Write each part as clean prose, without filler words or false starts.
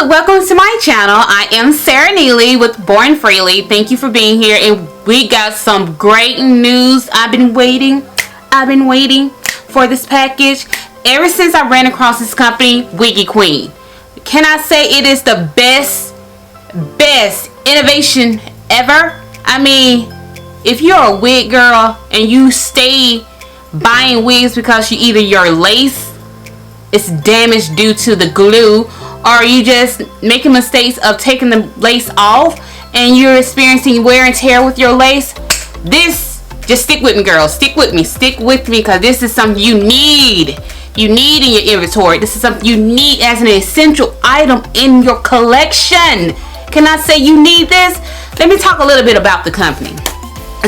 welcome to my channel. I am Sarah Neely with Born Freely. Thank you for being here, and we got some great news. I've been waiting for this package ever since I ran across this company, Wiggy Queen. Can I say it is the best innovation ever? I mean, if you're a wig girl and you stay buying wigs because your lace is damaged due to the glue, or you just making mistakes of taking the lace off and you're experiencing wear and tear with your lace, just stick with me, girls. Stick with me, because this is something you need in your inventory. This is something you need as an essential item in your collection. Can I say you need this? Let me talk a little bit about the company.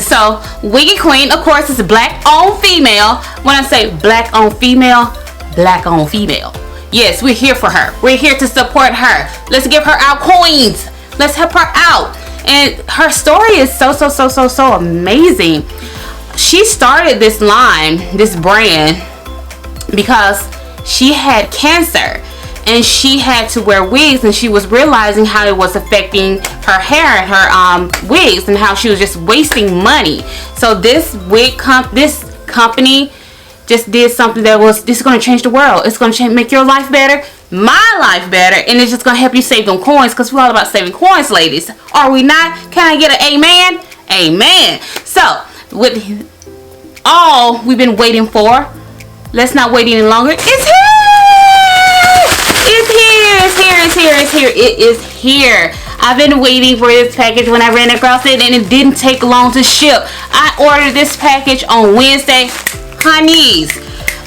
So Wiggy Queen, of course, is a black owned female. When I say black owned female, black owned female. Yes, we're here for her. We're here to support her. Let's give her our coins. Let's help her out. And her story is so amazing. She started this line, this brand, because she had cancer and she had to wear wigs, and she was realizing how it was affecting her hair and her wigs, and how she was just wasting money. So this company just did something that this is going to change the world. It's going to make your life better, my life better, and it's just going to help you save them coins, because we're all about saving coins, ladies. Are we not? Can I get an amen? Amen. So with all we've been waiting for, let's not wait any longer. It's here! It's here! It is here. I've been waiting for this package when I ran across it, and it didn't take long to ship. I ordered this package on Wednesday. Honeys,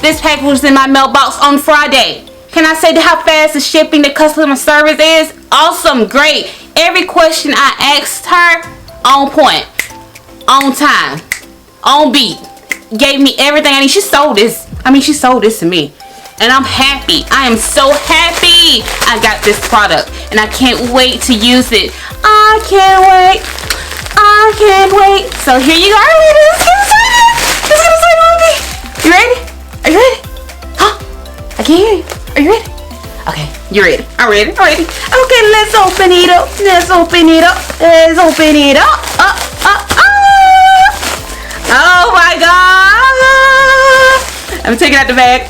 this package was in my mailbox on Friday. Can I say how fast the shipping, the customer service is? Awesome, great. Every question I asked her, on point, on time, on beat. Gave me everything I need. She sold this to me, and I'm happy. I am so happy I got this product, and I can't wait to use it. I can't wait. So here you are, ladies. You ready? Are you ready? Huh? I can't hear you. Are you ready? Okay, you're ready. I'm ready. Okay, let's open it up. Oh my God. I'm taking out the bag.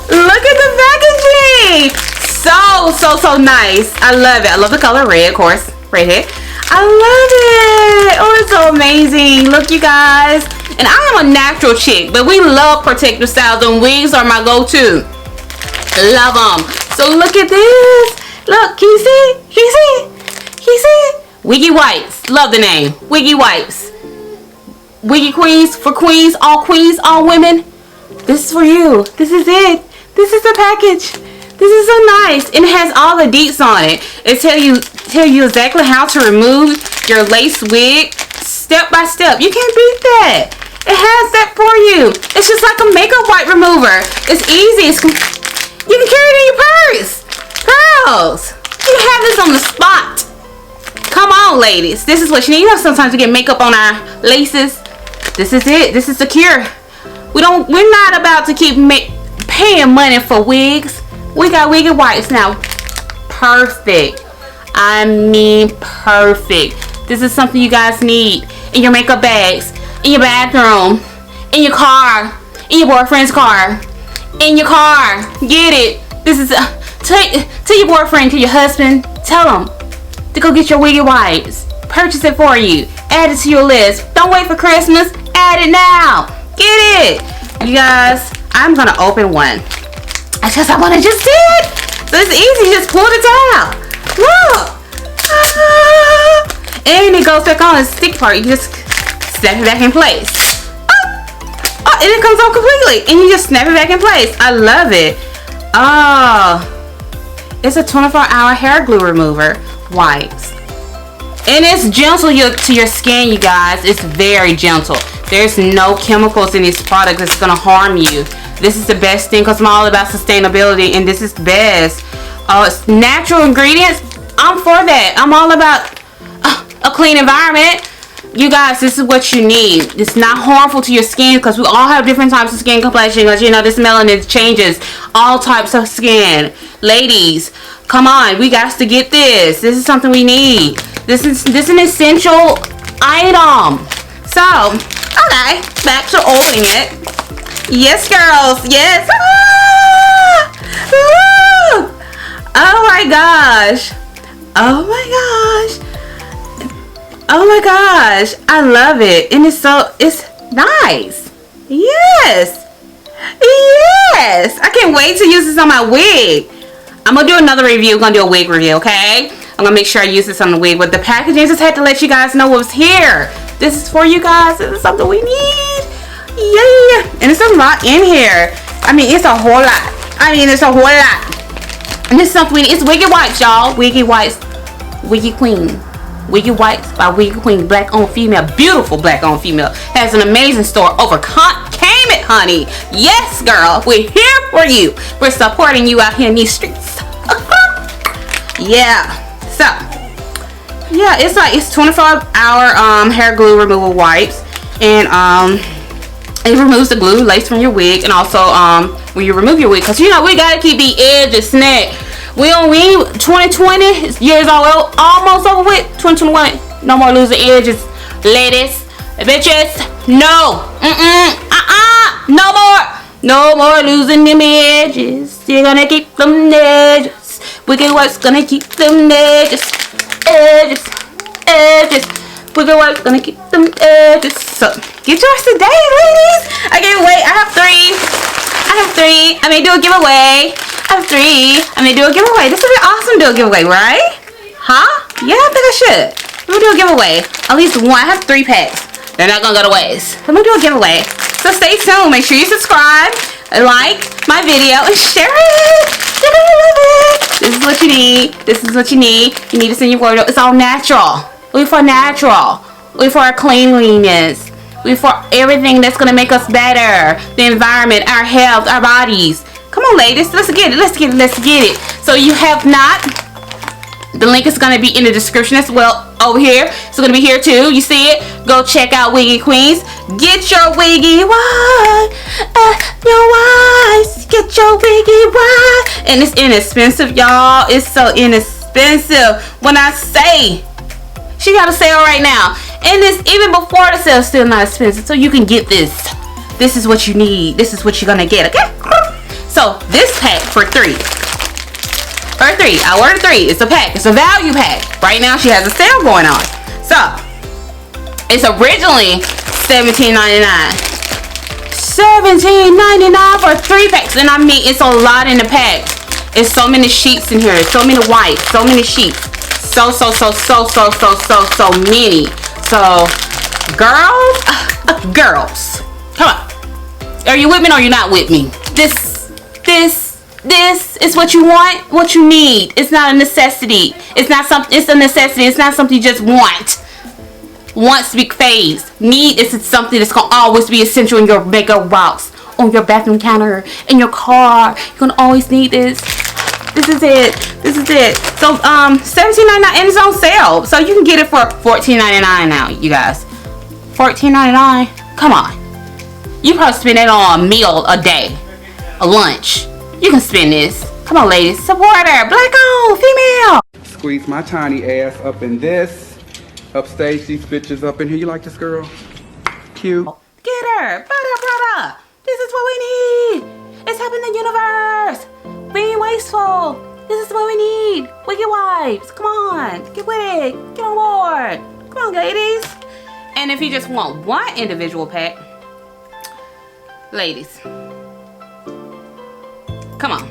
Look at the packaging. So nice. I love it. I love the color red, of course. Red head. I love it. Oh, it's so amazing. Look, you guys. And I am a natural chick, but we love protective styles, and wigs are my go-to. Love them. So look at this. Look, can you see? Wiggy Wipes. Love the name. Wiggy Wipes. Wiggy Queens, for queens, all women. This is for you. This is it. This is the package. This is so nice, and it has all the deets on it. It tell you exactly how to remove your lace wig step by step. You can't beat that. It has that for you. It's just like a makeup wipe remover. It's easy. You can carry it in your purse. Girls, you can have this on the spot. Come on, ladies. This is what you need. You know, sometimes we get makeup on our laces. This is it. This is the cure. We're not about to keep paying money for wigs. We got Wiggy Wipes now. Perfect. I mean perfect. This is something you guys need in your makeup bags, in your bathroom, in your car, in your boyfriend's car, in your car. Get it. This is to your boyfriend, to your husband. Tell them to go get your Wiggy Wipes. Purchase it for you. Add it to your list. Don't wait for Christmas. Add it now. Get it. You guys, I'm gonna open one. I want to just see it. So it's easy. Just pull the towel. Look. And it goes back on the stick part. You just snap it back in place. Oh, and it comes off completely. And you just snap it back in place. I love it. Oh. It's a 24-hour hair glue remover. Wipes. And it's gentle to your skin, you guys. It's very gentle. There's no chemicals in this product that's going to harm you. This is the best thing, because I'm all about sustainability, and this is the best. It's natural ingredients. I'm for that. I'm all about a clean environment. You guys, this is what you need. It's not harmful to your skin because we all have different types of skin complexion. Because you know this melanin changes all types of skin. Ladies, come on, we got to get this. This is something we need. This is an essential item. So, okay, back to opening it. Yes, girls. Yes. Ah! Woo! Oh my gosh. Oh my gosh. Oh my gosh, I love it. And it's nice. Yes. Yes. I can't wait to use this on my wig. I'm going to do another review. I'm going to do a wig review, okay? I'm going to make sure I use this on the wig. But the packaging, just had to let you guys know what was here. This is for you guys. This is something we need. Yeah. And it's a lot in here. I mean, it's a whole lot. It's a whole lot. And this is something we need. It's Wiggy Wipes, y'all. Wiggy Wipes. Wiggy Queen. Wiggy Wipes by Wiggy Queen, black owned female, beautiful black owned female. Has an amazing store over Came it, honey. Yes, girl, we're here for you. We're supporting you out here in these streets. Yeah. So, yeah, it's 24-hour hair glue removal wipes, and it removes the glue lace from your wig, and also when you remove your wig, because you know we gotta keep the edges snag. We 2020 years almost over with. 2021, no more losing edges, ladies, bitches. No, no more losing them edges. You're gonna keep them edges. Wiggy Wipes gonna keep them edges. Wiggy Wipes gonna keep them edges. So get yours today, ladies. I can't wait. I have three. I may do a giveaway. I have three. I may do a giveaway. This would be awesome to do a giveaway, right? Huh? Yeah, I think I should. We'll do a giveaway. At least one. I have 3 packs. They're not gonna go to waste. I'm gonna do a giveaway. So stay tuned. Make sure you subscribe, like my video, and share it. You're gonna love it. This is what you need. This is what you need. You need this in your wardrobe. It's all natural. We for natural. We for our cleanliness. We for everything that's gonna make us better. The environment, our health, our bodies. Come on, ladies, let's get it. So you have not, the link is going to be in the description as well over here. It's going to be here too. You see it? Go check out Wiggy Queens. Get your Wiggy Wipes. Your wipes. Get your Wiggy Wipes. And it's inexpensive, y'all. It's so inexpensive. When I say, she got a sale right now. And it's even before the sale, still not expensive. So you can get this. This is what you need. This is what you're going to get, okay? So this pack for 3. I ordered 3. It's a pack. It's a value pack. Right now she has a sale going on. So it's originally $17.99. $17.99 for 3 packs. And I mean, it's a lot in the pack. It's so many sheets in here. So many wipes. So many sheets. So many. So girls, come on. Are you with me or are you not with me? This is what you want, what you need. It's not a necessity. It's a necessity. It's not something you just want. Wants big phase. Need is something that's gonna always be essential in your makeup box, on your bathroom counter, in your car. You're gonna always need this. This is it. So $17.99 and it's on sale. So you can get it for $14.99 now, you guys. $14.99. Come on. You probably spend that on a meal a day. A lunch. You can spend this. Come on, ladies. Support her. Black owned, female. Squeeze my tiny ass up in this. Upstage these bitches up in here. You like this girl? Cute. Get her. Brother. This is what we need. It's helping the universe. Being wasteful. This is what we need. Wiggy Wipes. Come on. Get with it. Get on board. Come on, ladies. And if you just want one individual pack, ladies, come on.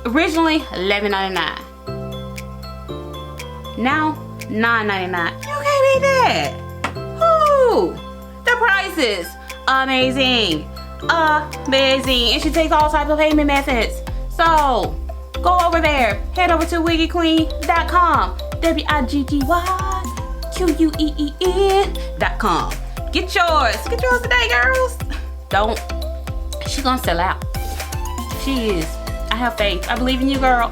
Originally $11.99. Now $9.99. You can't beat that. Woo! The prices, amazing. And she takes all types of payment methods. So go over there. Head over to wiggyqueen.com. WIGGYQUEEN.com. Get yours today, girls. She's gonna sell out. She is. I have faith. I believe in you, girl.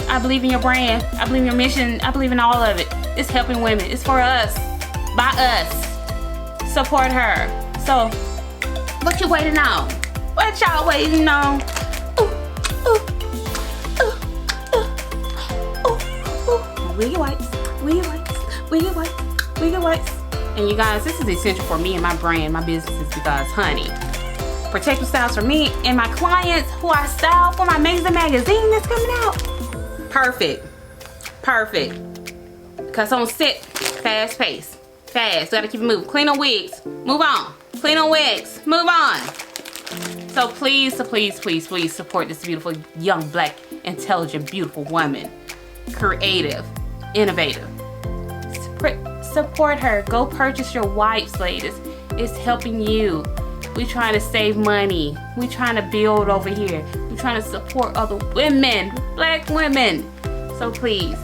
I believe in your brand. I believe in your mission. I believe in all of it. It's helping women. It's for us. By us. Support her. So, what you waiting on? What y'all waiting on? Wiggy Wipes, Wiggy Wipes, Wiggy Wipes, Wiggy Wipes. And you guys, this is essential for me and my brand, my businesses, because honey, protective styles for me and my clients who I style for my amazing magazine that's coming out. Perfect. Perfect. Because on set, fast pace. Fast. Gotta keep it moving. Clean on wigs. Move on. Clean on wigs. Move on. So please, so please, please, please support this beautiful, young, black, intelligent, beautiful woman. Creative. Innovative. Support her. Go purchase your wipes, ladies. It's helping you. We trying to save money. We trying to build over here. We trying to support other women, black women. So please,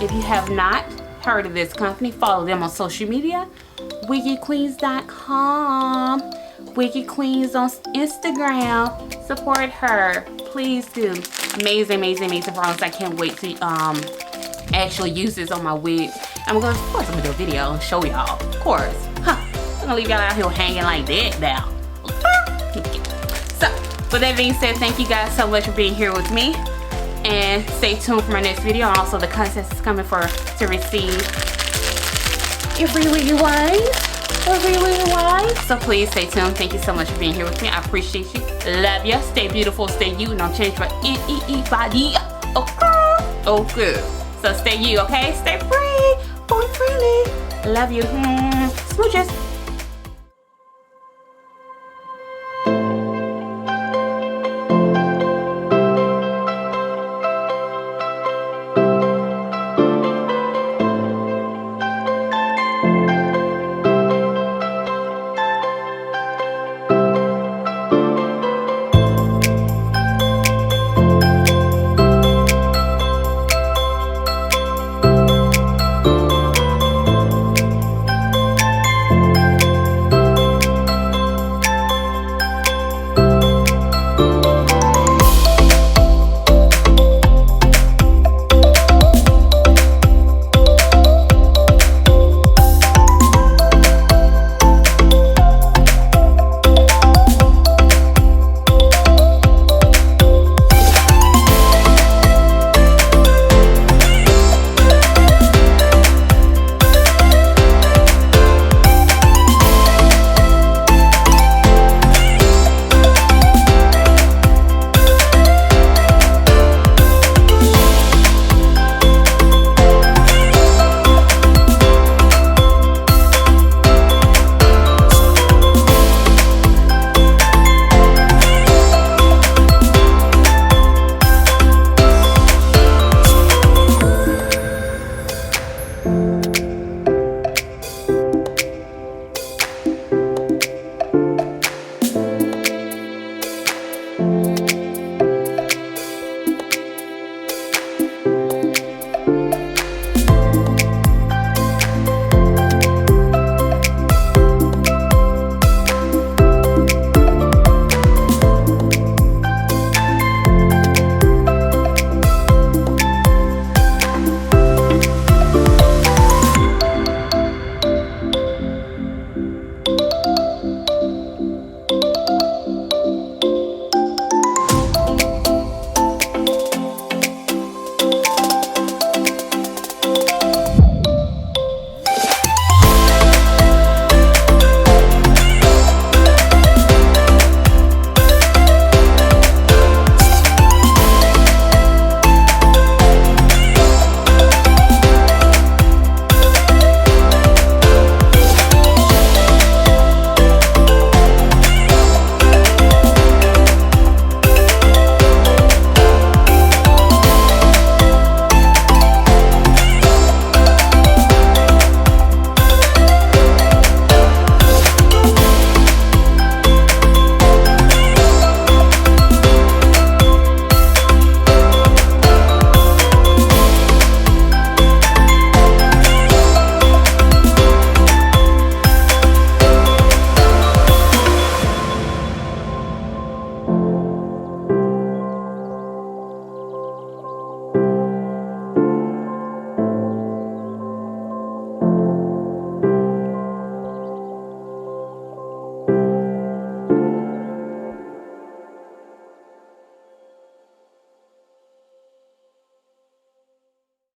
if you have not heard of this company, follow them on social media. WiggyQueens.com. Wiggy Queens on Instagram. Support her. Please do. Amazing, amazing, amazing products. I can't wait to actually use this on my wig. Of course, I'm gonna do a video and show y'all. Of course. I'm gonna leave y'all out here hanging like that now. So, with that being said, thank you guys so much for being here with me. And stay tuned for my next video. And also, the contest is coming to receive your free Wiggy Wipes. So please stay tuned. Thank you so much for being here with me. I appreciate you. Love you. Stay beautiful. Stay you. And don't change for anybody. Okay. So stay you, okay? Stay free. Born freely. Love you. Smooches.